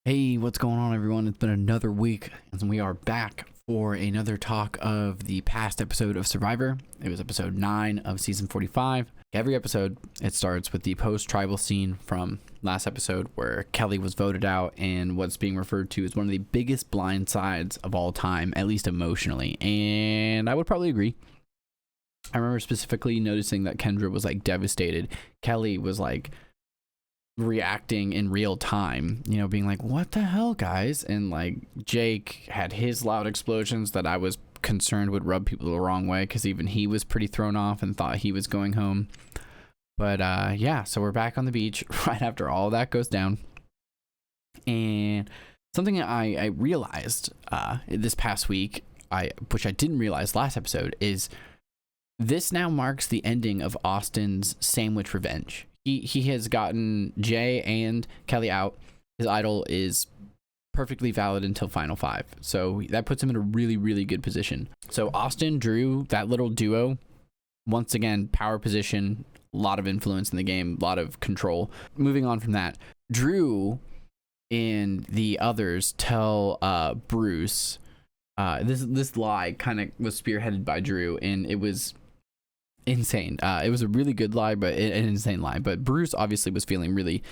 Hey, what's going on, everyone? It's been another week, and we are back for another talk of the past episode of Survivor. It was episode 9 of season 45. Every episode, it starts with the post-tribal scene from last episode where Kelly was voted out and what's being referred to as one of the biggest blindsides of all time, at least emotionally. And I would probably agree. I remember specifically noticing that Kendra was like devastated. Kelly was like reacting in real time, you know, being like, what the hell, guys? And like Jake had his loud explosions that I was concerned would rub people the wrong way, because even he was pretty thrown off and thought he was going home. But yeah, so we're back on the beach right after all that goes down. And something I realized this past week, which I didn't realize last episode, is this now marks the ending of Austin's sandwich revenge. He has gotten Jay and Kelly out. His idol is perfectly valid until final 5. So that puts him in a really, really good position. So Austin, Drew, that little duo, once again, power position, a lot of influence in the game, a lot of control. Moving on from that, Drew and the others tell Bruce, this lie kind of was spearheaded by Drew, and it was insane. It was a really good lie, but an insane lie. But Bruce obviously was feeling really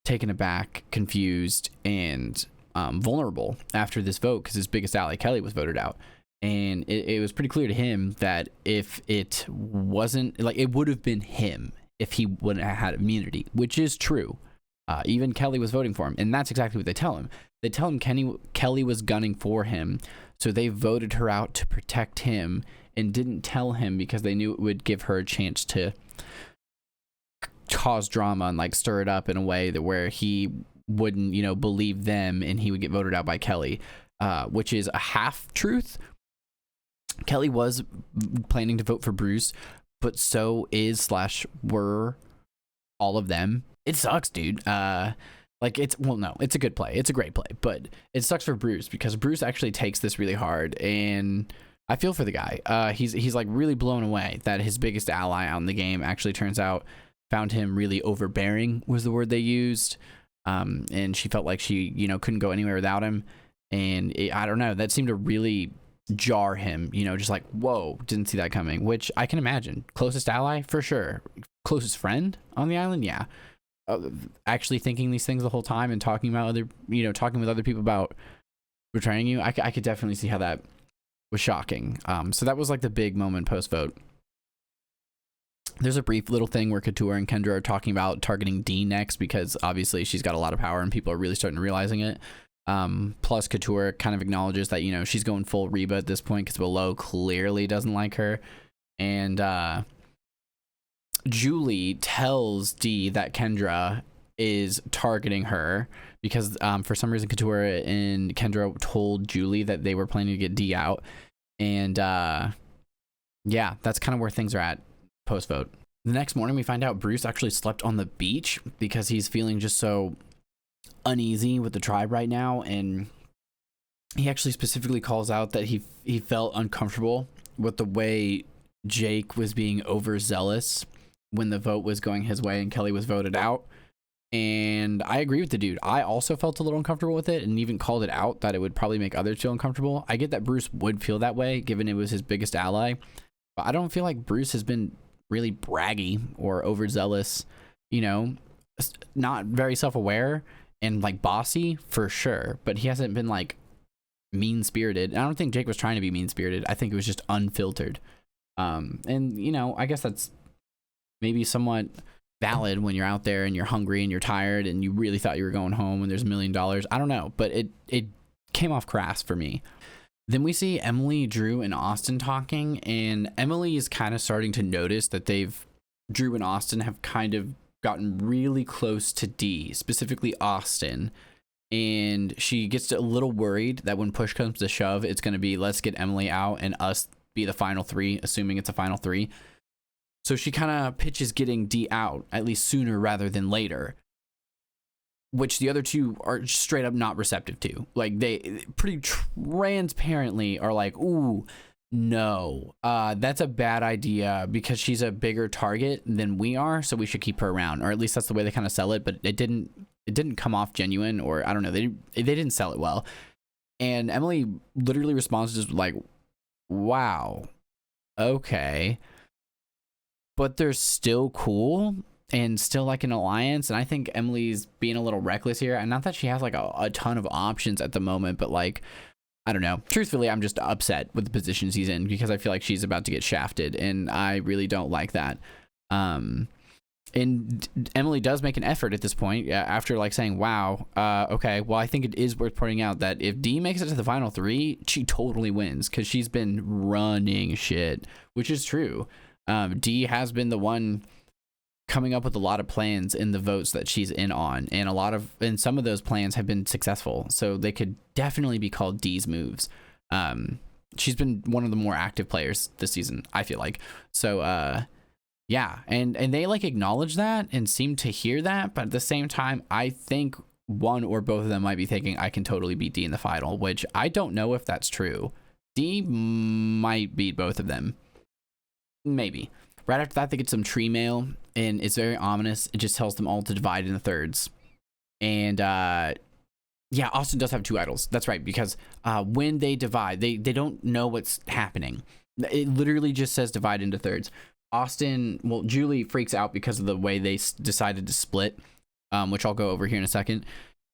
taken aback, confused, and vulnerable after this vote, because his biggest ally Kelly was voted out. And it was pretty clear to him that if it wasn't, like, it would have been him if he wouldn't have had immunity, which is true. Even Kelly was voting for him, and that's exactly what they tell him. They tell him Kelly was gunning for him, so they voted her out to protect him, and didn't tell him because they knew it would give her a chance to cause drama and like stir it up in a way that where he wouldn't, you know, believe them and he would get voted out by Kelly, which is a half truth. Kelly was planning to vote for Bruce, but so is / were all of them. It sucks, dude. Like, it's a good play. It's a great play, but it sucks for Bruce because Bruce actually takes this really hard, and I feel for the guy. He's like really blown away that his biggest ally out in the game actually turns out found him really overbearing, was the word they used. And she felt like she, you know, couldn't go anywhere without him. And I don't know, that seemed to really jar him, you know, just like, whoa, didn't see that coming, which I can imagine. Closest ally for sure. Closest friend on the island. Yeah. Actually thinking these things the whole time and talking with other people about betraying you. I could definitely see how that was shocking. So that was like the big moment post vote. There's a brief little thing where Couture and Kendra are talking about targeting D next, because obviously she's got a lot of power and people are really starting to realizing it. Plus Couture kind of acknowledges that, you know, she's going full Reba at this point because Below clearly doesn't like her. And Julie tells D that Kendra is targeting her because for some reason Couture and Kendra told Julie that they were planning to get D out. And yeah, that's kind of where things are at post vote. The next morning we find out Bruce actually slept on the beach because he's feeling just so uneasy with the tribe right now, and he actually specifically calls out that he felt uncomfortable with the way Jake was being overzealous when the vote was going his way and Kelly was voted out. And I agree with the dude. I also felt a little uncomfortable with it and even called it out that it would probably make others feel uncomfortable. I get that Bruce would feel that way given it was his biggest ally, but I don't feel like Bruce has been really braggy or overzealous, you know, not very self-aware and like bossy for sure, but he hasn't been like mean-spirited. I don't think Jake was trying to be mean-spirited. I think it was just unfiltered. And you know, I guess that's maybe somewhat valid when you're out there and you're hungry and you're tired and you really thought you were going home when there's $1 million. I don't know, but it came off crass for me. Then we see Emily, Drew, and Austin talking, and Emily is kind of starting to notice that Drew and Austin have kind of gotten really close to D, specifically Austin, and she gets a little worried that when push comes to shove, it's going to be let's get Emily out and us be the final 3, assuming it's a final 3. So she kind of pitches getting D out, at least sooner rather than later, which the other two are straight up not receptive to. Like, they pretty transparently are like, ooh, no, that's a bad idea because she's a bigger target than we are, so we should keep her around. Or at least that's the way they kind of sell it, but it didn't it didn't come off genuine, or I don't know, they didn't sell it well. And Emily literally responds just like, wow, okay, but they're still cool and still like an alliance. And I think Emily's being a little reckless here, and not that she has like a ton of options at the moment, but like, I don't know, truthfully, I'm just upset with the positions he's in, because I feel like she's about to get shafted, and I really don't like that. And Emily does make an effort at this point, after like saying, wow, okay, well, I think it is worth pointing out that if D makes it to the final 3, she totally wins, because she's been running shit, which is true. D has been the one coming up with a lot of plans in the votes that she's in on, and some of those plans have been successful, so they could definitely be called D's moves. She's been one of the more active players this season, I feel like. So yeah, and they like acknowledge that and seem to hear that, but at the same time, I think one or both of them might be thinking, I can totally beat D in the final, which I don't know if that's true. D might beat both of them, maybe. Right after that, they get some tree mail, and it's very ominous. It just tells them all to divide into thirds. And yeah, Austin does have 2 idols. That's right, because when they divide, they don't know what's happening. It literally just says divide into thirds. Julie freaks out because of the way they decided to split, which I'll go over here in a second.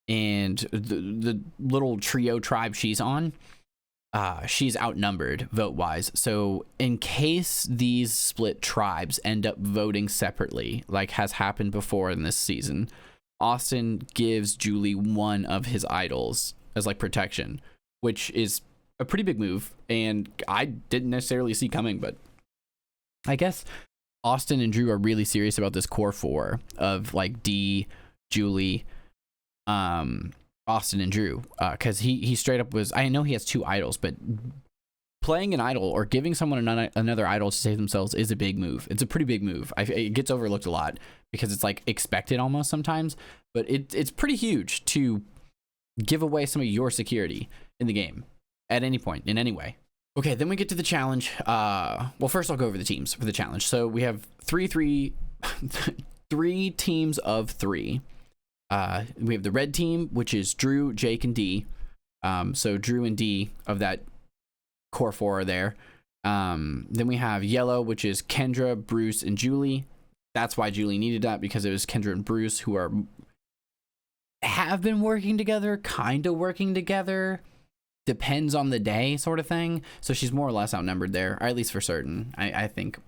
And the little trio tribe she's on, she's outnumbered vote-wise. So in case these split tribes end up voting separately, like has happened before in this season, Austin gives Julie one of his idols as like protection, which is a pretty big move, and I didn't necessarily see coming, but I guess Austin and Drew are really serious about this core 4 of like D, Julie, Austin and Drew, because he straight up was, I know he has 2 idols, but playing an idol or giving someone another idol to save themselves is a big move. It's a pretty big move. It gets overlooked a lot because it's like expected almost sometimes, but it's pretty huge to give away some of your security in the game at any point, in any way. Okay, then we get to the challenge. Well, first I'll go over the teams for the challenge. So we have three teams of 3. We have the red team, which is Drew, Jake, and D. So Drew and D of that core 4 are there. Then we have yellow, which is Kendra, Bruce, and Julie. That's why Julie needed that, because it was Kendra and Bruce who have been working together, kind of working together. Depends on the day, sort of thing. So she's more or less outnumbered there, or at least for certain, I think.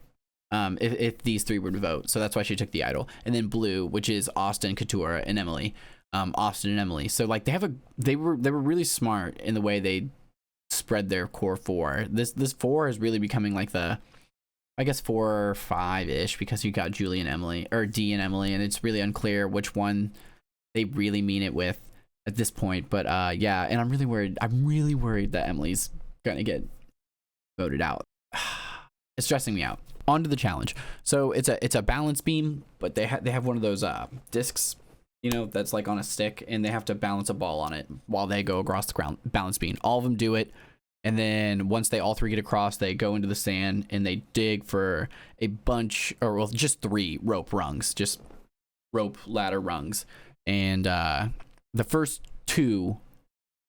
If these 3 were to vote, so that's why she took the idol. And then blue, which is Austin, Katura, and Emily. Austin and Emily. So like they were really smart in the way they spread their core 4. This 4 is really becoming like the, I guess 4 or 5-ish, because you got Julie and Emily, or D and Emily, and it's really unclear which one they really mean it with at this point. But yeah, and I'm really worried that Emily's gonna get voted out. It's stressing me out. On to the challenge. So it's a balance beam, but they have one of those discs, you know, that's like on a stick, and they have to balance a ball on it while they go across the ground. Balance beam. All of them do it, and then once they all 3 get across, they go into the sand and they dig for a bunch, or well, just 3 rope rungs, just rope ladder rungs, and the first 2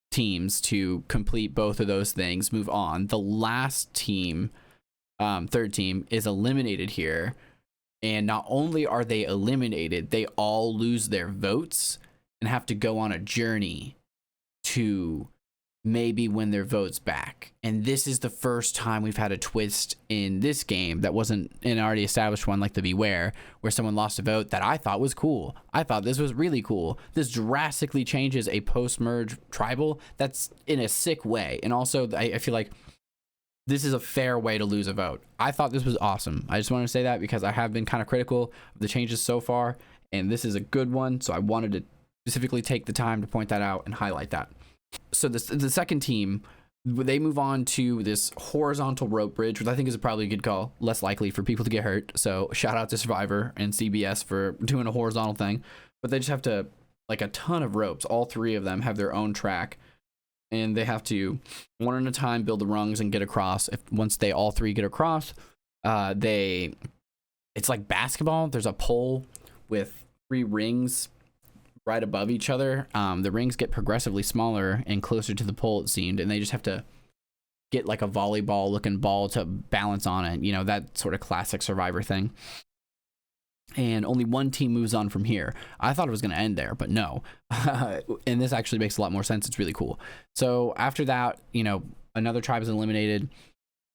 teams to complete both of those things move on. The last team, third team, is eliminated here, and not only are they eliminated, they all lose their votes and have to go on a journey to maybe win their votes back. And this is the first time we've had a twist in this game that wasn't an already established one like the Beware, where someone lost a vote that I thought was cool. I thought this was really cool. This drastically changes a post-merge tribal that's in a sick way. And also, I feel like this is a fair way to lose a vote. I thought this was awesome. I just wanted to say that because I have been kind of critical of the changes so far, and this is a good one. So I wanted to specifically take the time to point that out and highlight that. So the second team, they move on to this horizontal rope bridge, which I think is probably a good call, less likely for people to get hurt. So shout out to Survivor and CBS for doing a horizontal thing. But they just have to, like, a ton of ropes. All 3 of them have their own track, and they have to, one at a time, build the rungs and get across. Once they all 3 get across, it's like basketball. There's a pole with 3 rings right above each other. The rings get progressively smaller and closer to the pole, it seemed, and they just have to get like a volleyball looking ball to balance on it, you know, that sort of classic Survivor thing. And only one team moves on from here. I thought it was going to end there, but no. And this actually makes a lot more sense. It's really cool. So after that, you know, another tribe is eliminated.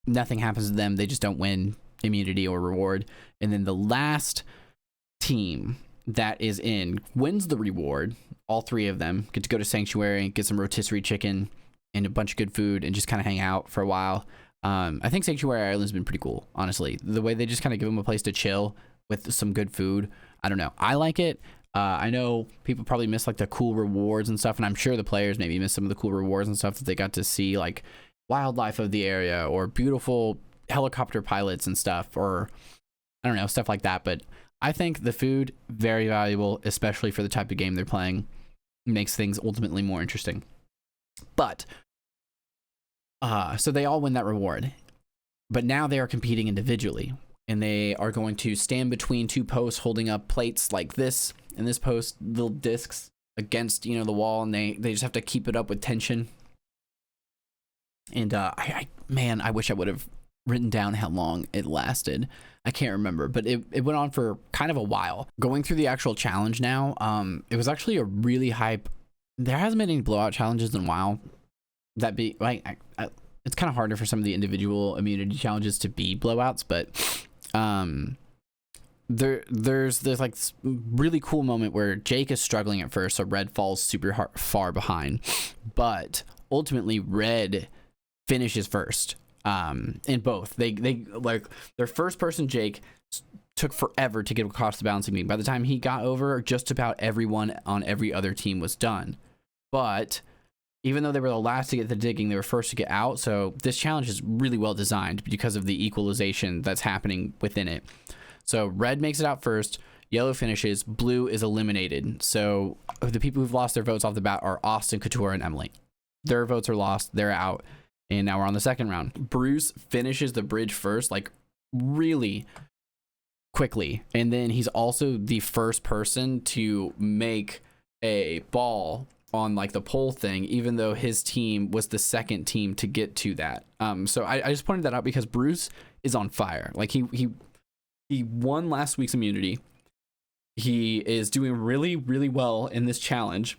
Nothing happens to them. They just don't win immunity or reward. And then the last team that is in wins the reward. All three of them get to go to Sanctuary, get some rotisserie chicken and a bunch of good food and just kind of hang out for a while. I think Sanctuary Island's been pretty cool, honestly. The way they just kind of give them a place to chill with some good food. I don't know. I like it. I know people probably miss like the cool rewards and stuff, and I'm sure the players maybe miss some of the cool rewards and stuff that they got to see, like wildlife of the area or beautiful helicopter pilots and stuff, or I don't know, stuff like that. But I think the food, very valuable, especially for the type of game they're playing. Makes things ultimately more interesting. But so they all win that reward, but now they are competing individually. And they are going to stand between two posts holding up plates like this, and this post, little discs against, you know, the wall, and they just have to keep it up with tension. And man, I wish I would have written down how long it lasted. I can't remember, but it went on for kind of a while. Going through the actual challenge now, it was actually a really hype. There hasn't been any blowout challenges in a while. That be like, it's kind of harder for some of the individual immunity challenges to be blowouts, but there's like this really cool moment where Jake is struggling at first, so Red falls super far behind, but ultimately Red finishes first. In both, they like their first person Jake took forever to get across the balancing beam. By the time he got over, just about everyone on every other team was done. But even though they were the last to get the digging, they were first to get out. So this challenge is really well designed because of the equalization that's happening within it. So Red makes it out first, Yellow finishes, Blue is eliminated. So the people who've lost their votes off the bat are Austin, Couture, and Emily. Their votes are lost, they're out. And now we're on the second round. Bruce finishes the bridge first, like really quickly. And then he's also the first person to make a ball on like the pole thing, even though his team was the second team to get to that. So I just pointed that out because Bruce is on fire. Like he won last week's immunity. He is doing really, really well in this challenge,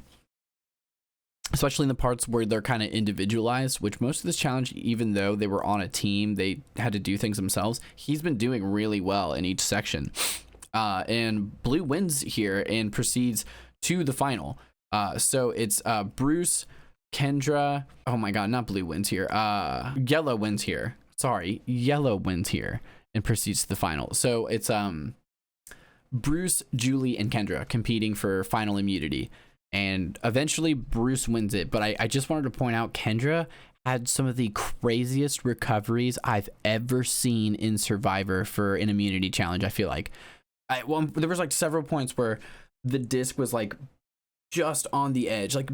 especially in the parts where they're kind of individualized, which most of this challenge, even though they were on a team, they had to do things themselves. He's been doing really well in each section. And Blue wins here and proceeds to the final. So it's Bruce, Kendra. Oh my God, not Blue wins here. Yellow wins here. Sorry, Yellow wins here and proceeds to the final. So it's Bruce, Julie, and Kendra competing for final immunity. And eventually Bruce wins it. But I just wanted to point out Kendra had some of the craziest recoveries I've ever seen in Survivor for an immunity challenge, I feel like. There was like several points where the disc was like just on the edge, like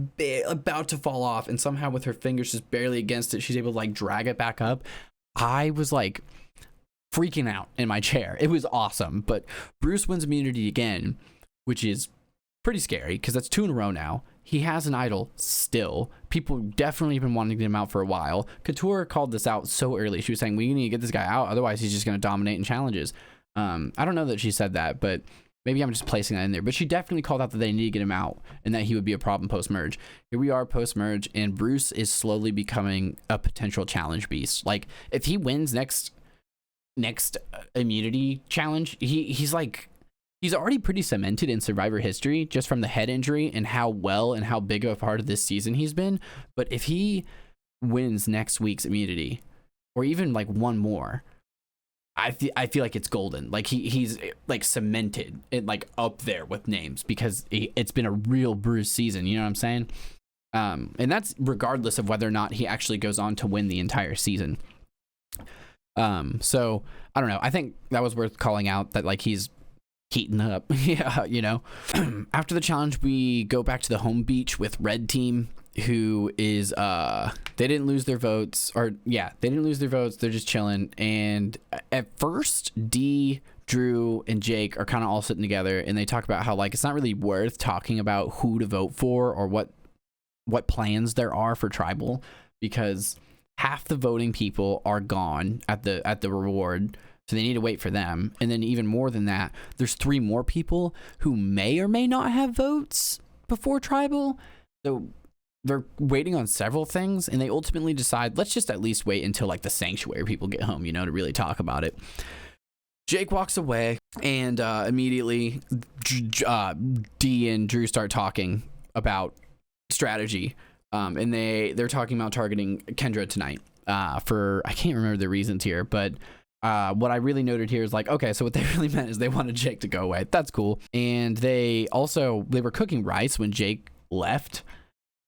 about to fall off, and somehow with her fingers just barely against it, she's able to like drag it back up. I was like freaking out in my chair. It was awesome. But Bruce wins immunity again, which is pretty scary because that's 2 in a row now. He has an idol still. People definitely have been wanting to get him out for a while. Couture called this out so early. She was saying, we need to get this guy out, otherwise he's just going to dominate in challenges. I don't know that she said that, but maybe I'm just placing that in there. But she definitely called out that they need to get him out and that he would be a problem post-merge. Here we are post-merge, and Bruce is slowly becoming a potential challenge beast. Like, if he wins next immunity challenge, he's already pretty cemented in Survivor history just from the head injury and how well and how big of a part of this season he's been. But if he wins next week's immunity, or even like one more, I feel like it's golden. Like he's like cemented it, like up there with names, because it's been a real Bruce season. You know what I'm saying? And that's regardless of whether or not he actually goes on to win the entire season. So I don't know. I think that was worth calling out, that like he's heating up. Yeah, you know. After the challenge, we go back to the home beach with Red Team, who is they didn't lose their votes, or yeah, they didn't lose their votes. They're just chilling. And at first, D Drew and Jake are kind of all sitting together, and they talk about how like it's not really worth talking about who to vote for or what plans there are for tribal, because half the voting people are gone at the reward, so they need to wait for them. And then even more than that, there's 3 more people who may or may not have votes before tribal, so they're waiting on several things, and they ultimately decide, let's just at least wait until like the sanctuary people get home, you know, to really talk about it. Jake walks away, and immediately D and Drew start talking about strategy, and they're talking about targeting Kendra tonight for, I can't remember the reasons here, but what I really noted here is like, okay, so what they really meant is they wanted Jake to go away. That's cool. And they were cooking rice when Jake left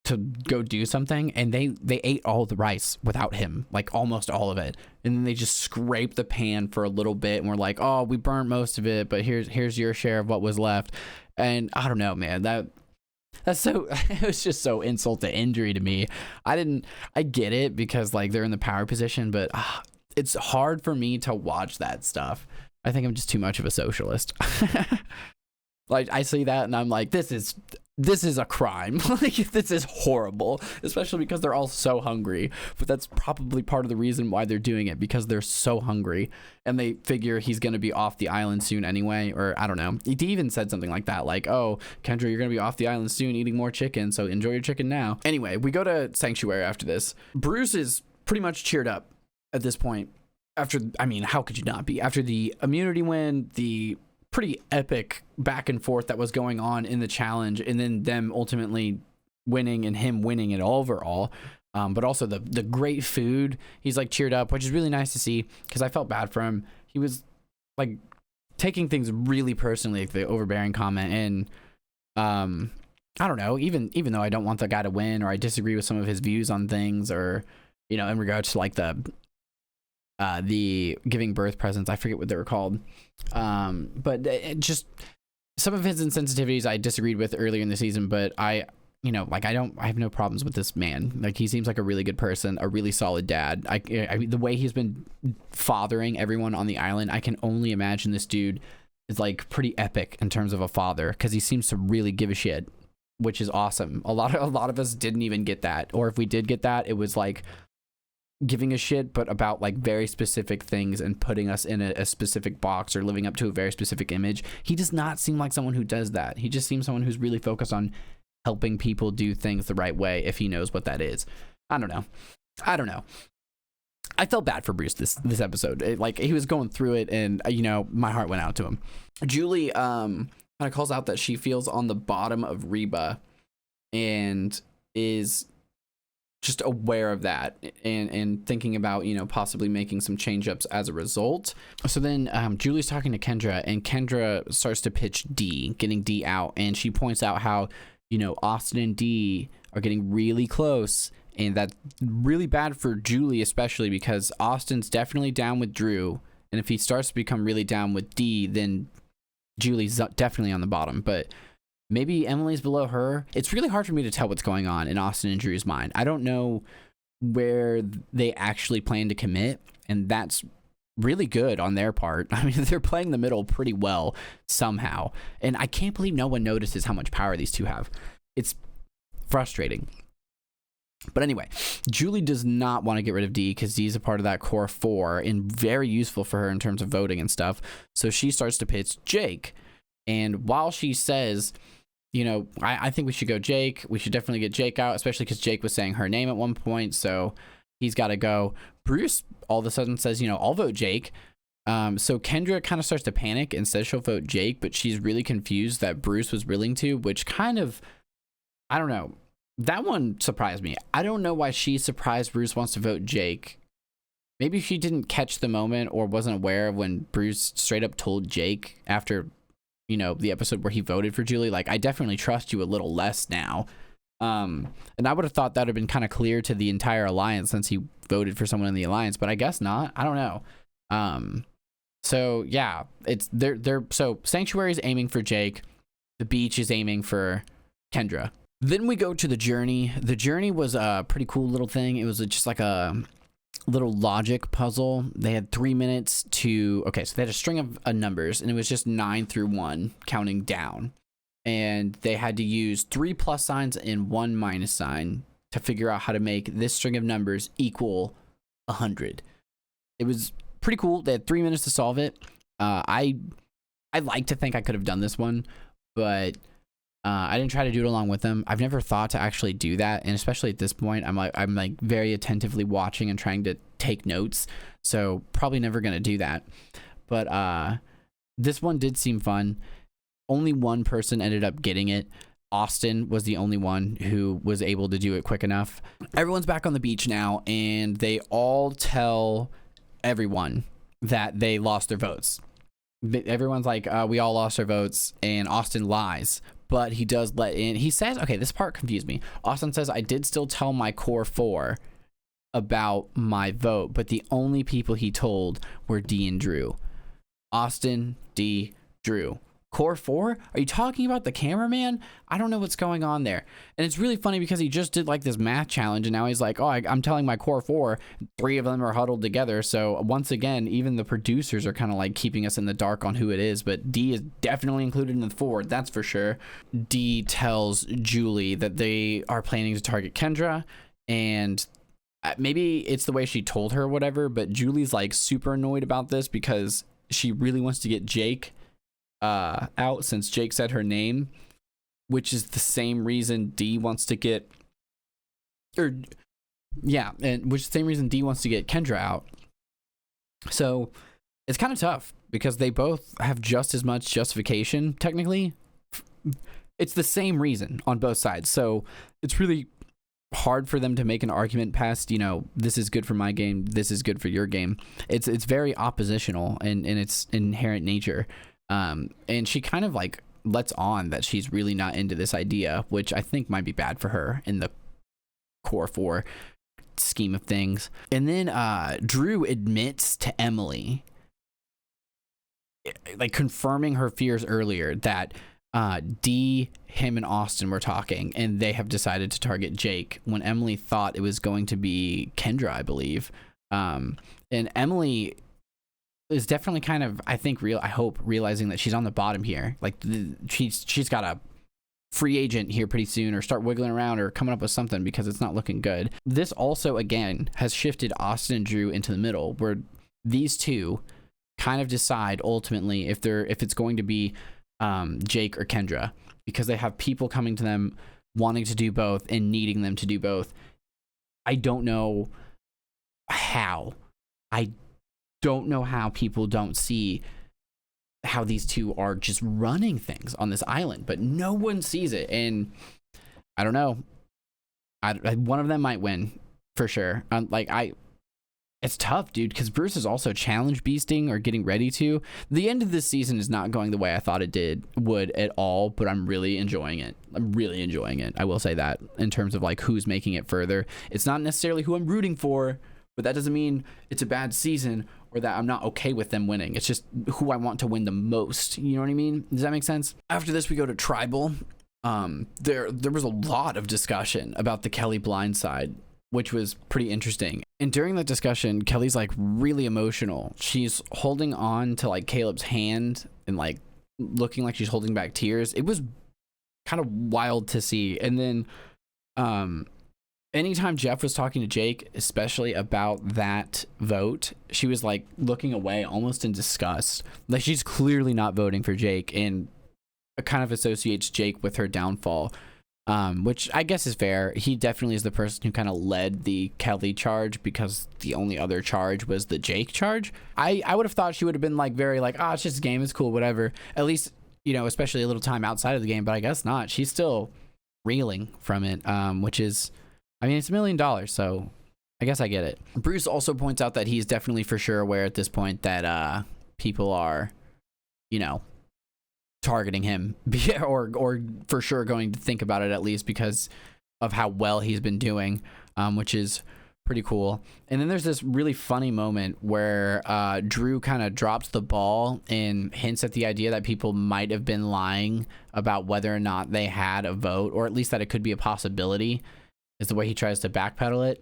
to go do something, and they ate all the rice without him, like almost all of it, and then they just scraped the pan for a little bit and we're like, oh, we burnt most of it, but here's your share of what was left. And I don't know, man, that's so it was just so insult to injury to me. I get it because like they're in the power position, but it's hard for me to watch that stuff. I think I'm just too much of a socialist. Like I see that and I'm like, this is a crime. Like this is horrible, especially because they're all so hungry. But that's probably part of the reason why they're doing it, because they're so hungry and they figure he's going to be off the island soon anyway. Or I don't know. He even said something like that, like, oh, Kendra, you're going to be off the island soon eating more chicken, so enjoy your chicken now. Anyway, we go to Sanctuary after this. Bruce is pretty much cheered up at this point. I mean, how could you not be? After the immunity win, the pretty epic back and forth that was going on in the challenge, and then them ultimately winning and him winning it overall, but also the great food, he's like cheered up, which is really nice to see, because I felt bad for him. He was like taking things really personally, like the overbearing comment, and I don't know, even though I don't want the guy to win, or I disagree with some of his views on things, or you know, in regards to like the giving birth presents, I forget what they were called, but it just some of his insensitivities I disagreed with earlier in the season, but I have no problems with this man. Like he seems like a really good person, a really solid dad. I mean, the way he's been fathering everyone on the island, I can only imagine this dude is like pretty epic in terms of a father, because he seems to really give a shit, which is awesome. A lot of us didn't even get that, or if we did get that, it was like giving a shit, but about like very specific things and putting us in a specific box or living up to a very specific image. He does not seem like someone who does that. He just seems someone who's really focused on helping people do things the right way, if he knows what that is. I don't know. I felt bad for Bruce this episode. Like he was going through it, and you know, my heart went out to him. Julie kind of calls out that she feels on the bottom of Reba, and is just aware of that, and thinking about, you know, possibly making some change ups as a result. So then Julie's talking to Kendra, and Kendra starts to pitch D, getting D out, and she points out how, you know, Austin and D are getting really close, and that's really bad for Julie, especially because Austin's definitely down with Drew, and if he starts to become really down with D, then Julie's definitely on the bottom. But maybe Emily's below her. It's really hard for me to tell what's going on in Austin and Drew's mind. I don't know where they actually plan to commit, and that's really good on their part. I mean, they're playing the middle pretty well somehow, and I can't believe no one notices how much power these two have. It's frustrating. But anyway, Julie does not want to get rid of D, because D is a part of that core 4 and very useful for her in terms of voting and stuff. So she starts to pitch Jake, and while she says, you know, I think we should go Jake. We should definitely get Jake out, especially because Jake was saying her name at one point, so he's got to go. Bruce all of a sudden says, you know, I'll vote Jake. So Kendra kind of starts to panic and says she'll vote Jake, but she's really confused that Bruce was willing to, which kind of, I don't know. That one surprised me. I don't know why she's surprised Bruce wants to vote Jake. Maybe she didn't catch the moment or wasn't aware of when Bruce straight up told Jake after, you know, the episode where he voted for Julie, like, I definitely trust you a little less now. And I would have thought that would have been kind of clear to the entire alliance since he voted for someone in the alliance, but I guess not. I don't know. So yeah, it's so Sanctuary's aiming for Jake. The Beach is aiming for Kendra. Then we go to the journey. The journey was a pretty cool little thing. It was just like a little logic puzzle. They had 3 minutes to, okay, so they had a string of numbers, and it was just 9 through 1 counting down. And they had to use 3 plus signs and 1 minus sign to figure out how to make this string of numbers equal 100. It was pretty cool. They had 3 minutes to solve it. I like to think I could have done this one, but I didn't try to do it along with them. I've never thought to actually do that, and especially at this point, I'm like very attentively watching and trying to take notes. So probably never gonna do that. But this one did seem fun. Only one person ended up getting it. Austin was the only one who was able to do it quick enough. Everyone's back on the beach now, and they all tell everyone that they lost their votes. Everyone's like, we all lost our votes, and Austin lies, but he does let in. He says, okay, this part confused me. Austin says, I did still tell my core 4 about my vote, but the only people he told were D and Drew. Austin, D, Drew. Core 4? Are you talking about the cameraman? I don't know what's going on there. And it's really funny because he just did like this math challenge, and now he's like, oh, I'm telling my core 4, 3 of them are huddled together. So once again, even the producers are kind of like keeping us in the dark on who it is, but D is definitely included in the 4, that's for sure. D tells Julie that they are planning to target Kendra, and maybe it's the way she told her or whatever, but Julie's like super annoyed about this because she really wants to get Jake out, since Jake said her name, which is the same reason D wants to get, and which is the same reason D wants to get Kendra out. So it's kind of tough because they both have just as much justification. Technically, it's the same reason on both sides. So it's really hard for them to make an argument past, this is good for my game, this is good for your game. It's very oppositional in its inherent nature. And she kind of like lets on that she's really not into this idea, which I think might be bad for her in the core 4 scheme of things. And then Drew admits to Emily, like confirming her fears earlier, that D, him, and Austin were talking, and they have decided to target Jake when Emily thought it was going to be Kendra, I believe. And Emily is definitely kind of, I hope, realizing that she's on the bottom here. Like she's got a free agent here pretty soon, or start wiggling around or coming up with something, because it's not looking good. This also, again, has shifted Austin and Drew into the middle, where these two kind of decide ultimately if it's going to be Jake or Kendra, because they have people coming to them wanting to do both and needing them to do both. I don't know how. I don't know how people don't see how these two are just running things on this island, but no one sees it. And I don't know. One of them might win for sure. It's tough, dude, because Bruce is also challenge beasting, or getting ready to. The end of this season is not going the way I thought it would at all, but I'm really enjoying it. I will say that, in terms of like who's making it further. It's not necessarily who I'm rooting for, but that doesn't mean it's a bad season or that I'm not okay with them winning. It's just who I want to win the most. You know what I mean? Does that make sense? After this, we go to Tribal. There was a lot of discussion about the Kelly blind side, which was pretty interesting. And during that discussion, Kelly's like really emotional. She's holding on to like Caleb's hand and like looking like she's holding back tears. It was kind of wild to see. And then anytime Jeff was talking to Jake, especially about that vote, she was like looking away almost in disgust. Like she's clearly not voting for Jake, and kind of associates Jake with her downfall, which I guess is fair. He definitely is the person who kind of led the Kelly charge, because the only other charge was the Jake charge. I would have thought she would have been like very like, it's just a game, it's cool, whatever. At least, especially a little time outside of the game, but I guess not. She's still reeling from it, which is, it's $1 million, so I guess I get it. Bruce also points out that he's definitely for sure aware at this point that people are, targeting him, or for sure going to think about it, at least because of how well he's been doing, which is pretty cool. And then there's this really funny moment where Drew kind of drops the ball and hints at the idea that people might have been lying about whether or not they had a vote, or at least that it could be a possibility, is the way he tries to backpedal it.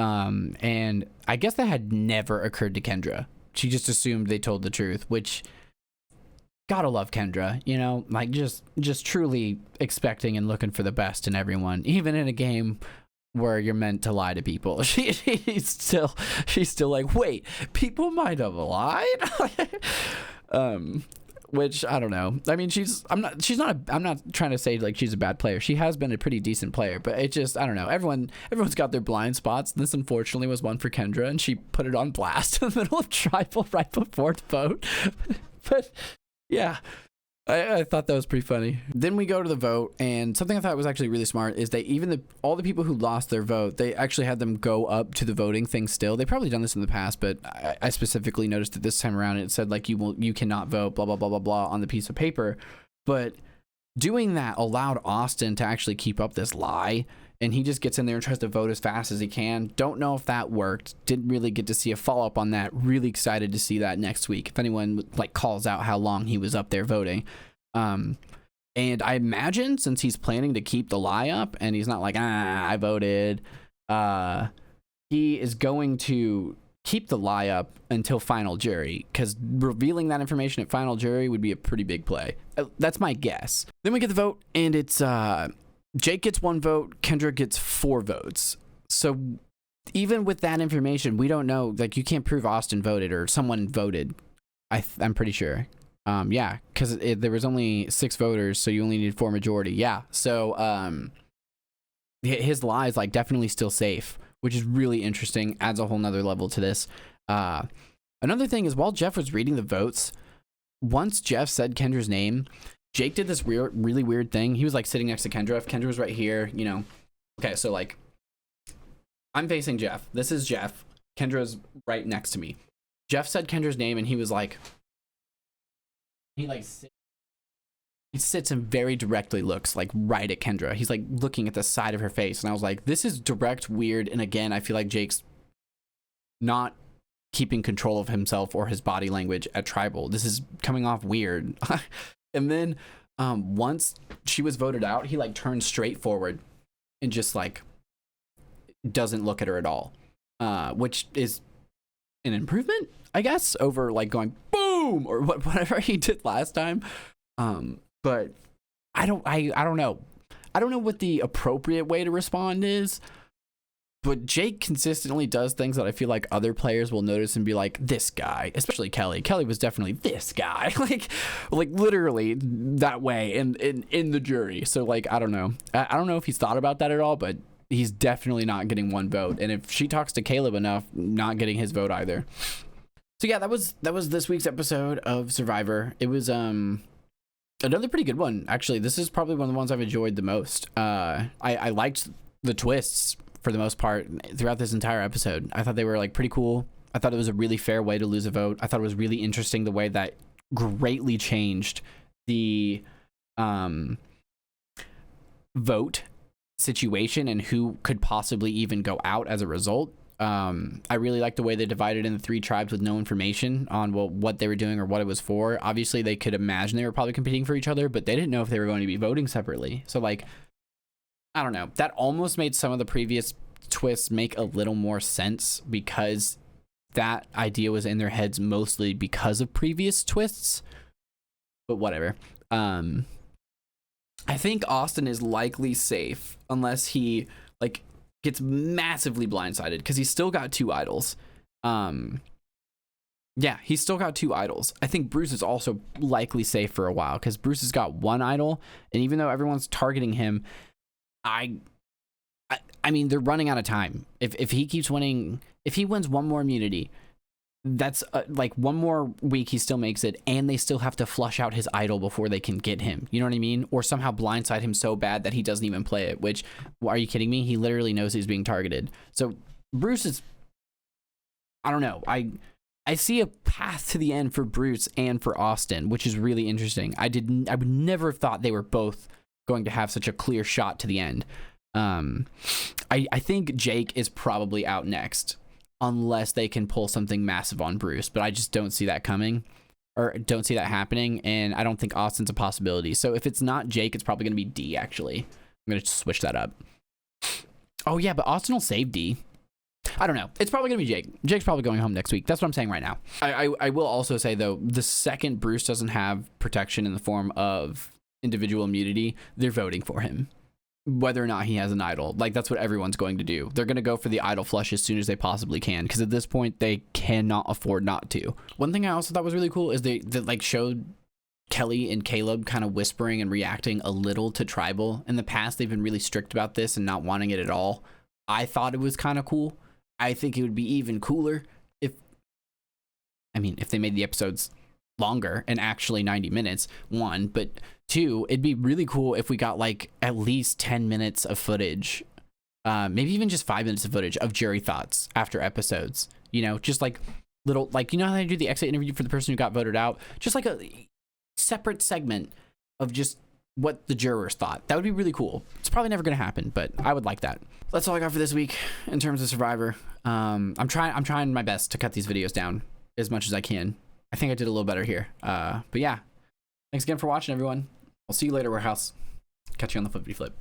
And I guess that had never occurred to Kendra. She just assumed they told the truth, which, gotta love Kendra, you know, like just truly expecting and looking for the best in everyone, even in a game where you're meant to lie to people. She's still like, wait, people might have lied. Which I don't know. I mean, I'm not trying to say like she's a bad player. She has been a pretty decent player, but it just, I don't know. Everyone's got their blind spots. This unfortunately was one for Kendra, and she put it on blast in the middle of tribal right before the vote. But yeah, I thought that was pretty funny. Then we go to the vote, and something I thought was actually really smart is they all the people who lost their vote, they actually had them go up to the voting thing still. They've probably done this in the past, but I specifically noticed it this time around. It said like you cannot vote, blah blah blah blah blah on the piece of paper. But doing that allowed Austin to actually keep up this lie, and he just gets in there and tries to vote as fast as he can. Don't know if that worked. Didn't really get to see a follow-up on that. Really excited to see that next week if anyone like calls out how long he was up there voting. And I imagine since he's planning to keep the lie up and he's not like, I voted, he is going to keep the lie up until final jury, because revealing that information at final jury would be a pretty big play. That's my guess. Then we get the vote, and it's Jake gets 1 vote, Kendra gets 4 votes. So even with that information, we don't know, like you can't prove Austin voted or someone voted. I'm pretty sure. Yeah, because there was only 6 voters, so you only need 4 majority. Yeah, so his lie is like definitely still safe, which is really interesting. Adds a whole nother level to this. Another thing is, while Jeff was reading the votes, once Jeff said Kendra's name, Jake did this really weird thing. He was like sitting next to Kendra. If Kendra was right here, you know. Okay, so like I'm facing Jeff. This is Jeff. Kendra's right next to me. Jeff said Kendra's name, and he was like, he sits and very directly looks like right at Kendra. He's like looking at the side of her face, and I was like, this is direct, weird, and again, I feel like Jake's not keeping control of himself or his body language at tribal. This is coming off weird. And then once she was voted out, he like turned straight forward and just like doesn't look at her at all, which is an improvement, I guess, over like going boom or whatever he did last time. But I don't know. I don't know what the appropriate way to respond is, but Jake consistently does things that I feel like other players will notice and be like, this guy, especially Kelly. Kelly was definitely this guy, like literally that way in the jury. So like, I don't know. I don't know if he's thought about that at all, but he's definitely not getting 1 vote. And if she talks to Caleb enough, not getting his vote either. So yeah, that was this week's episode of Survivor. It was another pretty good one, actually. This is probably one of the ones I've enjoyed the most. I liked the twists for the most part throughout this entire episode. I thought they were like pretty cool. I thought it was a really fair way to lose a vote. I thought it was really interesting the way that greatly changed the vote situation and who could possibly even go out as a result. I really like the way they divided in the 3 tribes with no information on what they were doing or what it was for. Obviously, they could imagine they were probably competing for each other, but they didn't know if they were going to be voting separately. So, like, I don't know. That almost made some of the previous twists make a little more sense because that idea was in their heads mostly because of previous twists. But whatever. I think Austin is likely safe unless he, like, gets massively blindsided because he's still got 2 idols. Yeah, he's still got 2 idols. I think Bruce is also likely safe for a while because Bruce has got 1 idol, and even though everyone's targeting him, I mean, they're running out of time. If he keeps winning, if he wins 1 more immunity, that's like 1 more week he still makes it, and they still have to flush out his idol before they can get him. You know what I mean? Or somehow blindside him so bad that he doesn't even play it, which, are you kidding me? He literally knows he's being targeted. So Bruce is, I don't know. I see a path to the end for Bruce and for Austin, which is really interesting. I would never have thought they were both going to have such a clear shot to the end. I think Jake is probably out next unless they can pull something massive on Bruce, but I just don't see that coming or don't see that happening, and I don't think Austin's a possibility. So if it's not Jake, it's probably going to be D, actually. I'm going to switch that up. Oh yeah, but Austin will save D. I don't know. It's probably gonna be Jake. Jake's probably going home next week. That's what I'm saying right now. I will also say though, the second Bruce doesn't have protection in the form of individual immunity, they're voting for him, whether or not he has an idol. Like, that's what everyone's going to do. They're going to go for the idol flush as soon as they possibly can, because at this point they cannot afford not to. One thing I also thought was really cool is they like showed Kelly and Caleb kind of whispering and reacting a little to tribal. In the past, they've been really strict about this and not wanting it at all. I thought it was kind of cool. I think it would be even cooler if they made the episodes longer and actually 90 minutes, one, but two, it'd be really cool if we got like at least 10 minutes of footage, maybe even just 5 minutes of footage of jury thoughts after episodes, you know, just like little, like, you know how they do the exit interview for the person who got voted out, just like a separate segment of just what the jurors thought. That would be really cool. It's probably never going to happen, but I would like that. That's all I got for this week in terms of Survivor. I'm trying my best to cut these videos down as much as I can. I think I did a little better here. But yeah, thanks again for watching, everyone. I'll see you later, Warehouse. Catch you on the flippity flip.